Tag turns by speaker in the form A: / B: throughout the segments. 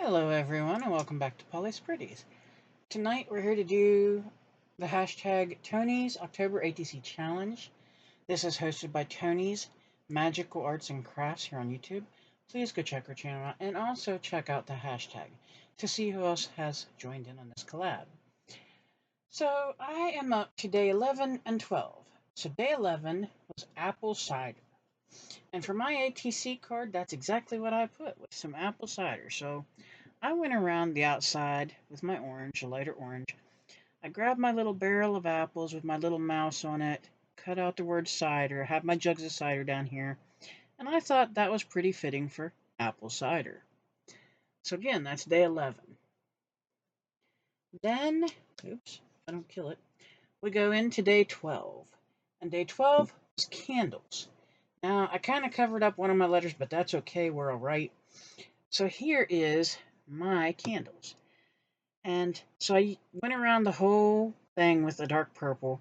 A: Hello everyone and welcome back to Polly's Pretties. Tonight we're here to do the hashtag Tony's October ATC Challenge. This is hosted by Tony's Magical Arts and Crafts here on YouTube. Please go check her channel out and also check out the hashtag to see who else has joined in on this collab. So I am up to day 11 and 12. So day 11 was apple cider. And for my ATC card, that's exactly what I put, with some apple cider. So I went around the outside with my orange, a lighter orange. I grabbed my little barrel of apples with my little mouse on it, cut out the word cider, have my jugs of cider down here, and I thought that was pretty fitting for apple cider. So again, that's day 11. Then, oops, I don't kill it. We go into day 12. And day 12 was candles. Now, I kind of covered up one of my letters, but that's okay, we're all right. So here is my candles. And so I went around the whole thing with the dark purple.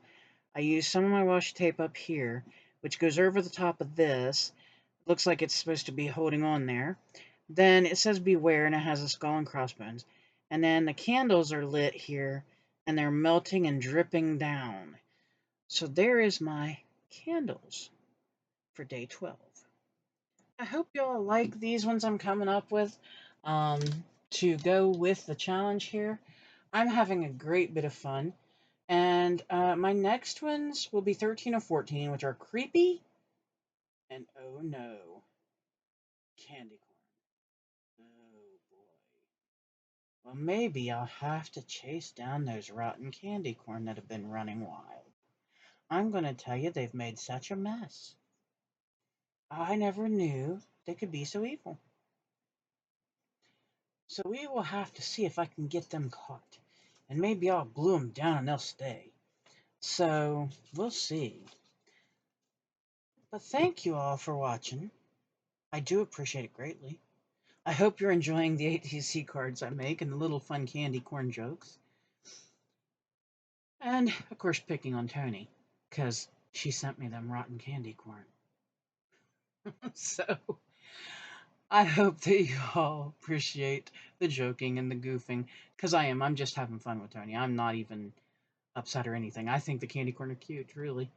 A: I used some of my washi tape up here, which goes over the top of this. Looks like it's supposed to be holding on there. Then it says beware, and it has a skull and crossbones. And then the candles are lit here, and they're melting and dripping down. So there is my candles for day 12. I hope y'all like these ones I'm coming up with to go with the challenge here. I'm having a great bit of fun. And my next ones will be 13 or 14, which are creepy and oh no, candy corn. Oh boy. Well, maybe I'll have to chase down those rotten candy corn that have been running wild. I'm going to tell you, they've made such a mess. I never knew they could be so evil. So we will have to see if I can get them caught. And maybe I'll glue them down and they'll stay. So we'll see. But thank you all for watching. I do appreciate it greatly. I hope you're enjoying the ATC cards I make and the little fun candy corn jokes. And, of course, picking on Toni, because she sent me them rotten candy corn. So, I hope that you all appreciate the joking and the goofing, because I am. I'm just having fun with Toni. I'm not even upset or anything. I think the candy corn are cute, really.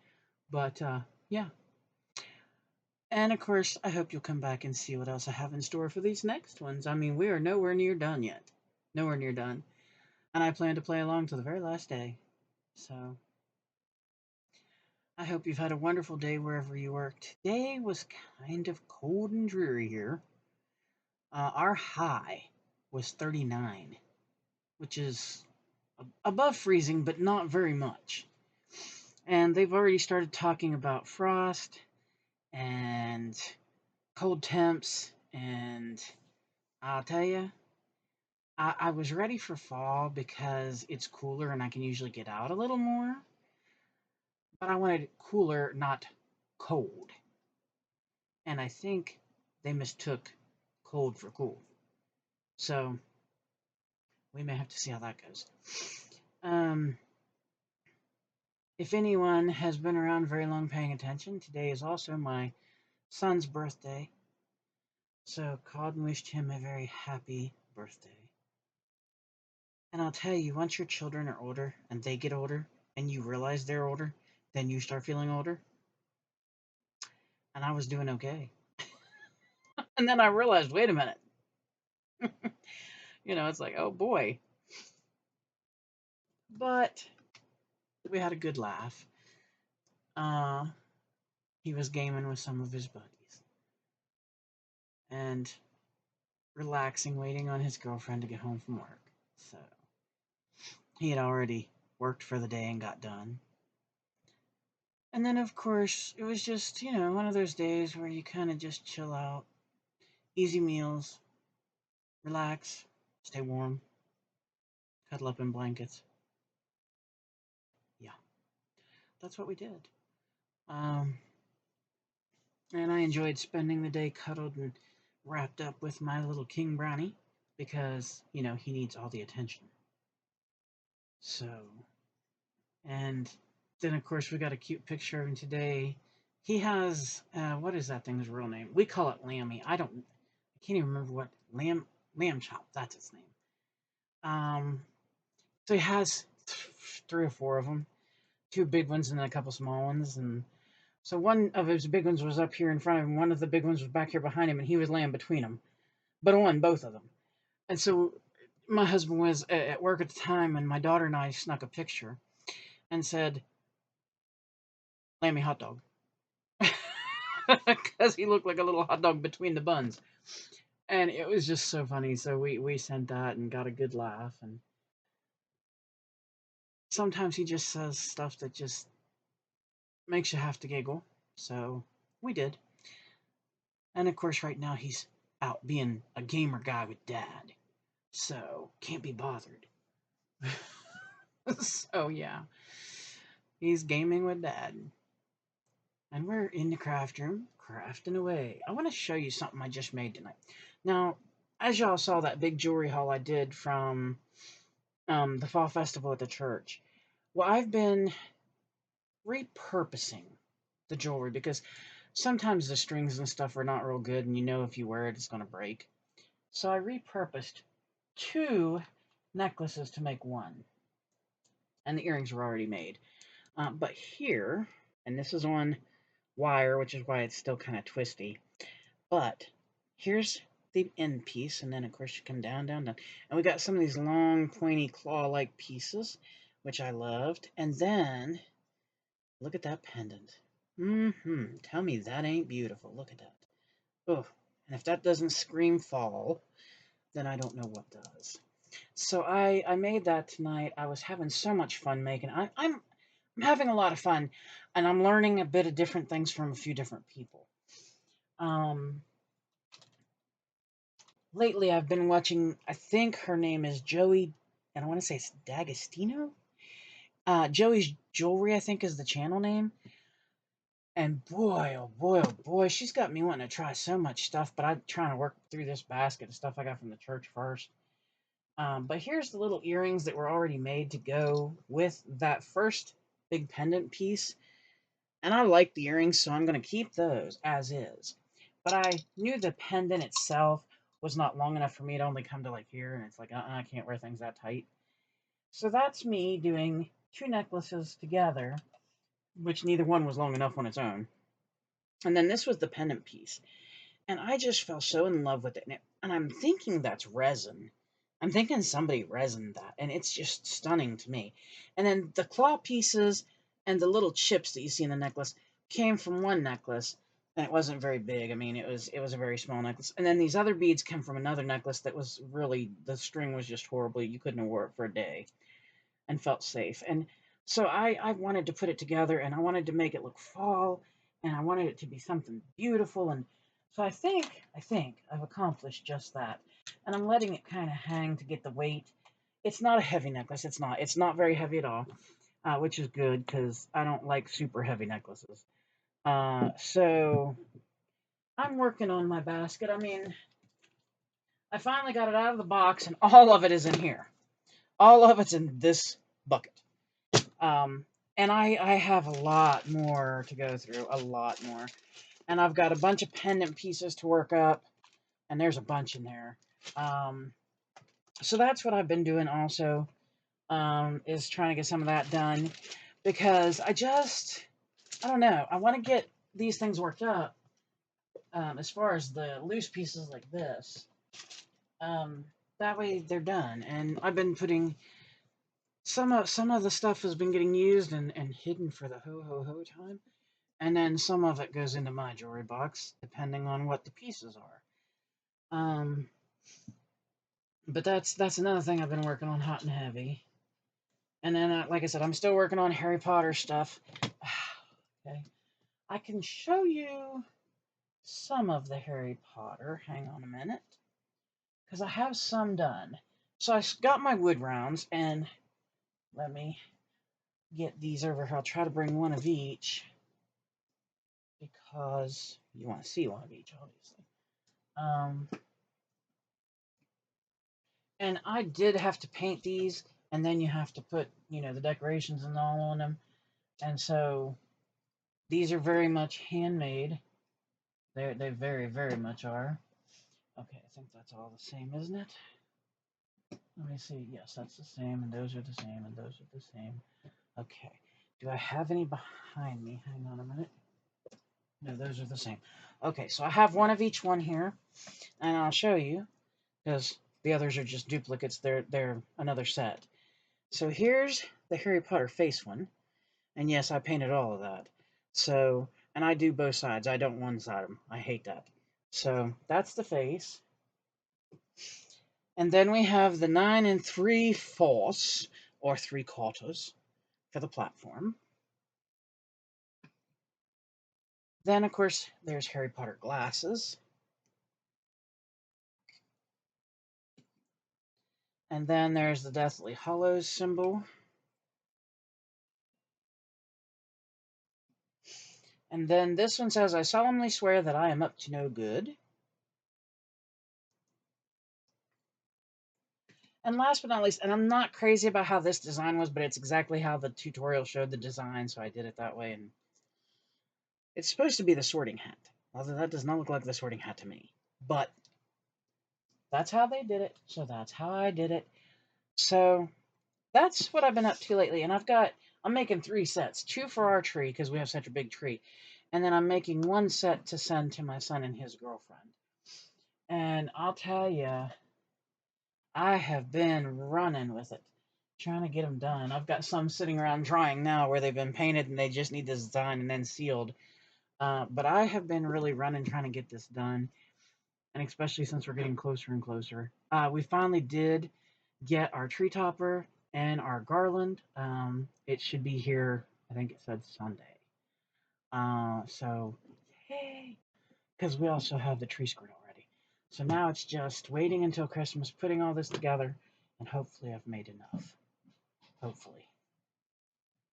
A: But, yeah. And, of course, I hope you'll come back and see what else I have in store for these next ones. I mean, we are nowhere near done yet. Nowhere near done. And I plan to play along to the very last day. So, I hope you've had a wonderful day wherever you work. Today was kind of cold and dreary here. Our high was 39, which is above freezing, but not very much. And they've already started talking about frost and cold temps, and I'll tell you, I was ready for fall because it's cooler and I can usually get out a little more. But I wanted it cooler, not cold. And I think they mistook cold for cool. So we may have to see how that goes. If anyone has been around very long paying attention, today is also my son's birthday. So called and wished him a very happy birthday. And I'll tell you, once your children are older and they get older and you realize they're older, then you start feeling older. And I was doing okay. And then I realized, wait a minute. It's like, oh boy. But we had a good laugh. He was gaming with some of his buddies. And relaxing, waiting on his girlfriend to get home from work. So he had already worked for the day and got done. And then, of course, it was just, one of those days where you kind of just chill out, easy meals, relax, stay warm, cuddle up in blankets. Yeah, that's what we did. And I enjoyed spending the day cuddled and wrapped up with my little king brownie because, he needs all the attention. So, and then, of course, we got a cute picture of him today. He has, what is that thing's real name? We call it Lammy. I can't even remember what, lamb chop. That's its name. So he has 3 or 4 of them, 2 big ones and then a couple small ones. And so one of his big ones was up here in front of him. One of the big ones was back here behind him, and he was laying between them, but on both of them. And so my husband was at work at the time, and my daughter and I snuck a picture and said, "Lammy hot dog," because he looked like a little hot dog between the buns. And it was just so funny. So we sent that and got a good laugh. And sometimes he just says stuff that just makes you have to giggle. So we did. And of course, right now he's out being a gamer guy with dad. So can't be bothered. So yeah, he's gaming with dad. And we're in the craft room, crafting away. I want to show you something I just made tonight. Now, as y'all saw that big jewelry haul I did from the fall festival at the church. Well, I've been repurposing the jewelry because sometimes the strings and stuff are not real good, and you know if you wear it, it's going to break. So I repurposed 2 necklaces to make one, and the earrings were already made. But here, and this is on wire, which is why it's still kind of twisty. But here's the end piece, and then of course you come down, down, down, and we got some of these long, pointy claw-like pieces, which I loved. And then look at that pendant. Tell me that ain't beautiful. Look at that. Oh, and if that doesn't scream fall, then I don't know what does. So I made that tonight. I was having so much fun making it. I'm having a lot of fun, and I'm learning a bit of different things from a few different people. Lately I've been watching, I think her name is Joey, and I want to say it's D'Agostino. Joey's Jewelry, I think, is the channel name. And boy, oh boy, oh boy, she's got me wanting to try so much stuff, but I'm trying to work through this basket of stuff I got from the church first. But here's the little earrings that were already made to go with that first big pendant piece. And I like the earrings, so I'm going to keep those as is. But I knew the pendant itself was not long enough for me to only come to like here, and it's like, I can't wear things that tight. So that's me doing 2 necklaces together, which neither one was long enough on its own. And then this was the pendant piece. And I just fell so in love with it. And I'm thinking that's resin. I'm thinking somebody resined that. And it's just stunning to me. And then the claw pieces and the little chips that you see in the necklace came from one necklace. And it wasn't very big. I mean, it was a very small necklace. And then these other beads come from another necklace that was really, the string was just horrible. You couldn't have wore it for a day and felt safe. And so I wanted to put it together, and I wanted to make it look fall, and I wanted it to be something beautiful. And so I think I've accomplished just that. And I'm letting it kind of hang to get the weight. It's not a heavy necklace. It's not very heavy at all, which is good because I don't like super heavy necklaces. So I'm working on my basket. I mean, I finally got it out of the box, and all of it is in here. All of it's in this bucket. And I have a lot more to go through, a lot more. And I've got a bunch of pendant pieces to work up, and there's a bunch in there. So that's what I've been doing also, is trying to get some of that done, because I don't know, I want to get these things worked up, as far as the loose pieces like this. That way they're done. And I've been putting some of the stuff has been getting used and hidden for the ho time. And then some of it goes into my jewelry box, depending on what the pieces are. But that's another thing I've been working on hot and heavy. And then, like I said, I'm still working on Harry Potter stuff. Okay, I can show you some of the Harry Potter. Hang on a minute, because I have some done. So I got my wood rounds, and let me get these over here. I'll try to bring one of each, because you want to see one of each, obviously. And I did have to paint these, and then you have to put, the decorations and all on them. And so these are very much handmade. They very, very much are. Okay, I think that's all the same, isn't it? Let me see. Yes, that's the same, and those are the same, and those are the same. Okay. Do I have any behind me? Hang on a minute. No, those are the same. Okay, so I have one of each one here, and I'll show you, because the others are just duplicates. They're another set. So here's the Harry Potter face one, and yes, I painted all of that. So, and I do both sides. I don't one-side them. I hate that. So that's the face. And then we have the 9 3/4, or 3/4, for the platform. Then, of course, there's Harry Potter glasses. And then there's the Deathly Hallows symbol. And then this one says, I solemnly swear that I am up to no good. And last but not least, and I'm not crazy about how this design was, but it's exactly how the tutorial showed the design, so I did it that way. And it's supposed to be the Sorting Hat, although that does not look like the Sorting Hat to me. But that's how they did it, so that's how I did it. So that's what I've been up to lately. And I'm making 3 sets, 2 for our tree, because we have such a big tree. And then I'm making 1 set to send to my son and his girlfriend. And I'll tell you, I have been running with it, trying to get them done. I've got some sitting around drying now where they've been painted and they just need the design and then sealed. But I have been really running trying to get this done, and especially since we're getting closer and closer. We finally did get our tree topper and our garland. It should be here, I think it said Sunday. So, yay! Because we also have the tree skirt already. So now it's just waiting until Christmas, putting all this together, and hopefully I've made enough. Hopefully.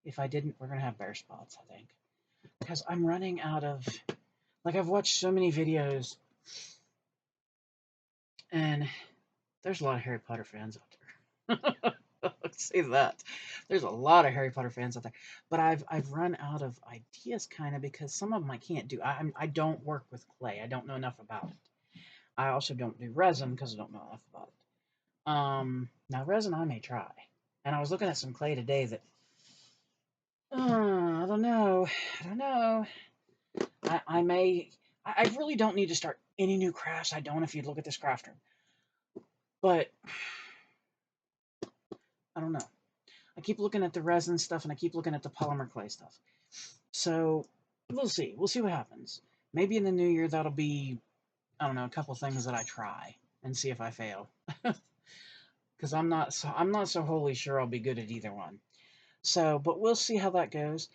A: If I didn't, we're going to have bare spots, I think. Because I'm running out of... Like, I've watched so many videos, and there's a lot of Harry Potter fans out there. Let's say that. There's a lot of Harry Potter fans out there. But I've run out of ideas, kind of, because some of them I can't do. I don't work with clay. I don't know enough about it. I also don't do resin because I don't know enough about it. Now resin I may try. And I was looking at some clay today that, I don't know. I don't know. I really don't need to start any new crafts. I don't, if you look at this craft room. But, I don't know. I keep looking at the resin stuff and I keep looking at the polymer clay stuff. So, we'll see. We'll see what happens. Maybe in the new year that'll be, I don't know, a couple things that I try and see if I fail. Because I'm not so wholly sure I'll be good at either one. So, but we'll see how that goes.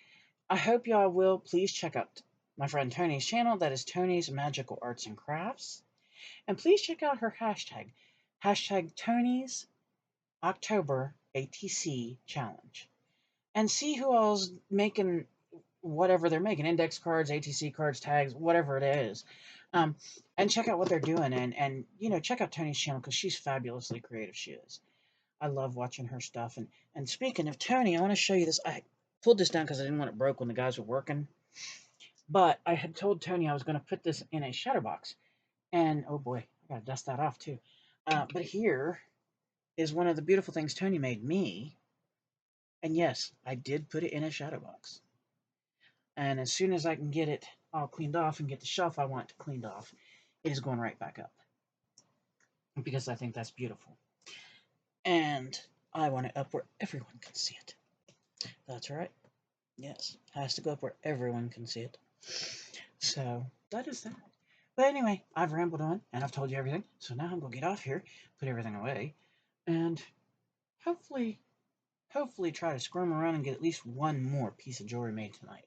A: I hope y'all will please check out my friend Toni's channel. That is Toni's Magical Arts and Crafts. And please check out her hashtag. Hashtag Toni's October ATC Challenge. And see who all's making whatever they're making. Index cards, ATC cards, tags, whatever it is. And check out what they're doing. And you know, check out Toni's channel because she's fabulously creative. She is. I love watching her stuff. And speaking of Toni, I want to show you this. I pulled this down because I didn't want it broke when the guys were working. But I had told Toni I was going to put this in a shadow box. And, oh boy, I got to dust that off too. But here is one of the beautiful things Toni made me. And yes, I did put it in a shadow box. And as soon as I can get it all cleaned off and get the shelf I want cleaned off, it is going right back up. Because I think that's beautiful. And I want it up where everyone can see it. That's right. Yes, has to go up where everyone can see it. So, that is that. But anyway, I've rambled on, and I've told you everything. So now I'm going to get off here, put everything away, and hopefully try to squirm around and get at least one more piece of jewelry made tonight.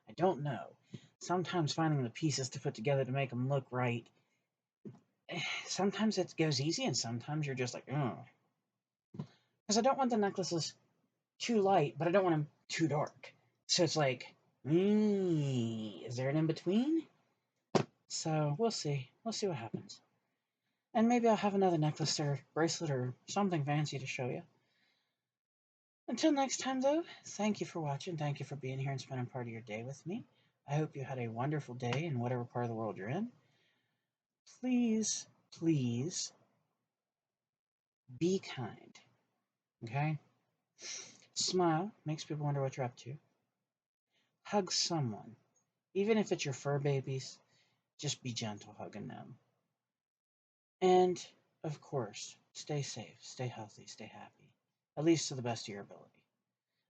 A: I don't know. Sometimes finding the pieces to put together to make them look right, sometimes it goes easy, and sometimes you're just like, oh. Because I don't want the necklaces too light, but I don't want them too dark. So it's like, is there an in-between? So we'll see. We'll see what happens. And maybe I'll have another necklace or bracelet or something fancy to show you. Until next time, though, thank you for watching. Thank you for being here and spending part of your day with me. I hope you had a wonderful day in whatever part of the world you're in. Please please be kind. Okay? Smile. Makes people wonder what you're up to. Hug someone. Even if it's your fur babies, just be gentle hugging them. And, of course, stay safe, stay healthy, stay happy. At least to the best of your ability.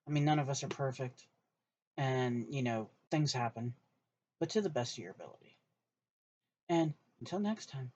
A: I mean, none of us are perfect. And, things happen. But to the best of your ability. And until next time.